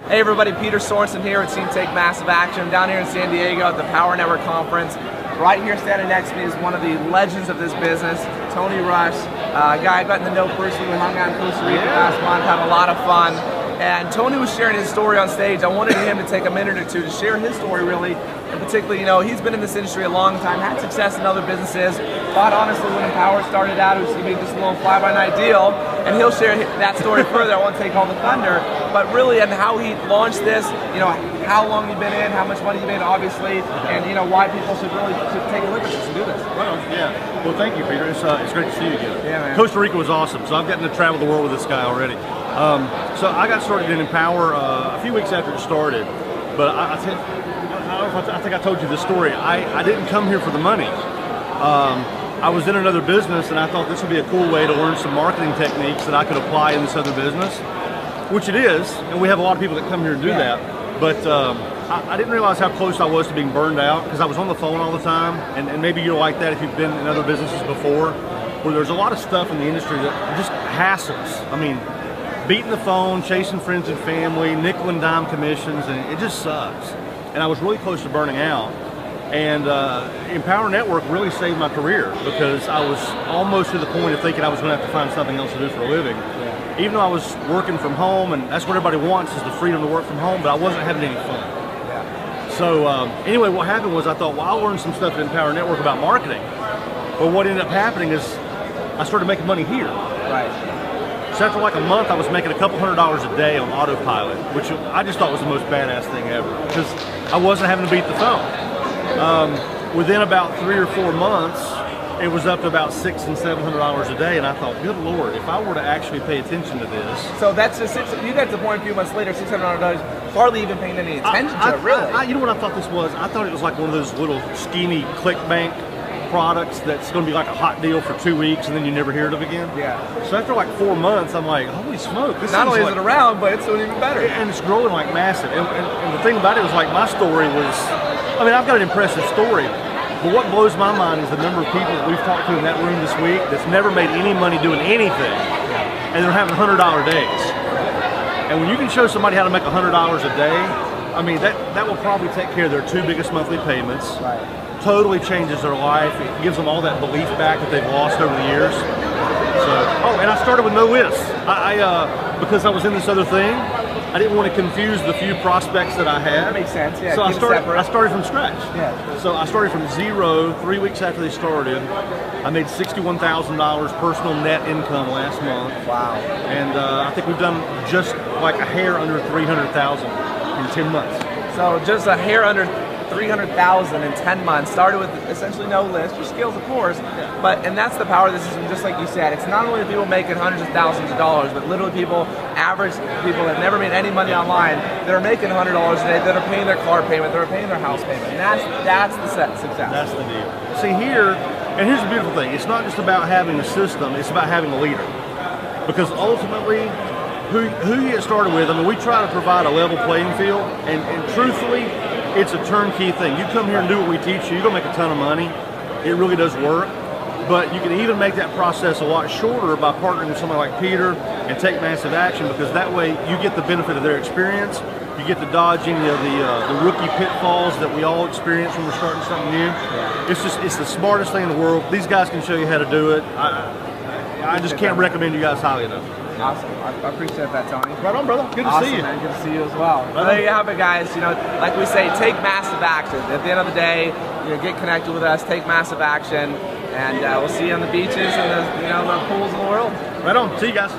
Hey everybody, Peter Sorensen here with Team Take Massive Action down here in San Diego at the Power Network Conference. Right here standing next to me is one of the legends of this business, Tony Rush, a guy I got to know personally. We hung out in Costa Rica last month, had a lot of fun. And Tony was sharing his story on stage. I wanted him to take a minute or two to share his story really. And particularly, he's been in this industry a long time, had success in other businesses. Thought honestly when Empower started out, it was going to be just a little fly-by-night deal. And he'll share that story further. I won't take all the thunder. But really, and how he launched this, how long you've been in, how much money you made, obviously, and why people should really take a look at this and do this. Well, yeah. Well, thank you, Peter. It's great to see you again. Yeah, man. Costa Rica was awesome, so I've gotten to travel the world with this guy already. So I got started in Empower a few weeks after it started, but I think I told you this story. I didn't come here for the money. I was in another business, and I thought this would be a cool way to learn some marketing techniques that I could apply in this other business, which it is, and we have a lot of people that come here and do that. But I didn't realize how close I was to being burned out because I was on the phone all the time, and maybe you're like that if you've been in other businesses before, where there's a lot of stuff in the industry that just hassles. I mean, beating the phone, chasing friends and family, nickel and dime commissions, and it just sucks. And I was really close to burning out. And Empower Network really saved my career because I was almost to the point of thinking I was going to have to find something else to do for a living. Yeah. Even though I was working from home, and that's what everybody wants is the freedom to work from home, but I wasn't having any fun. Yeah. So anyway, what happened was I thought, well, I'll learn some stuff at Empower Network about marketing. But what ended up happening is I started making money here. Right. So after like a month, I was making a couple $100s a day on autopilot, which I just thought was the most badass thing ever because I wasn't having to beat the phone. Within about 3 or 4 months, it was up to about $600 and $700 a day, and I thought, good Lord, if I were to actually pay attention to this. So that's just you got to the point a few months later, $600, hardly even paying any attention to it, really. You know what I thought this was? I thought it was like one of those little skinny ClickBank products that's going to be like a hot deal for 2 weeks, and then you never hear it again. Yeah. So after like 4 months, I'm like, holy smoke! This not only is it around, but it's doing even better. And it's growing like massive. And the thing about it was like my story was. I mean, I've got an impressive story, but what blows my mind is the number of people that we've talked to in that room this week that's never made any money doing anything, and they're having $100 days. And when you can show somebody how to make $100 a day, I mean, that will probably take care of their 2 biggest monthly payments. Right. Totally changes their life. It gives them all that belief back that they've lost over the years. So, and I started with no list. Because I was in this other thing, I didn't want to confuse the few prospects that I had. That makes sense, yeah. So I started from scratch. Yeah. So I started from zero 3 weeks after they started. I made $61,000 personal net income last month. Wow. And I think we've done just like a hair under $300,000 in 10 months. So just a hair under $300,000 in 10 months. Started with essentially no list, your skills of course, and that's the power of the system. Just like you said, it's not only the people making hundreds of thousands of dollars, but literally average people that never made any money online, that are making $100 a day, that are paying their car payment, that are paying their house payment. And that's the success. That's the deal. See here, and here's the beautiful thing, it's not just about having a system, it's about having a leader. Because ultimately, who you get started with, I mean, we try to provide a level playing field, and truthfully, it's a turnkey thing. You come here and do what we teach you, you're gonna make a ton of money. It really does work. But you can even make that process a lot shorter by partnering with somebody like Peter and Take Massive Action, because that way you get the benefit of their experience. You get the dodging the rookie pitfalls that we all experience when we're starting something new. Yeah. It's the smartest thing in the world. These guys can show you how to do it. I just can't recommend you guys highly enough. Awesome. I appreciate that, Tony. Right on, brother. Good to see you. Man. Good to see you as well. Well, there you have it, guys. Like we say, take massive action. At the end of the day, get connected with us. Take massive action, and we'll see you on the beaches and the pools of the world. Right on. See you guys.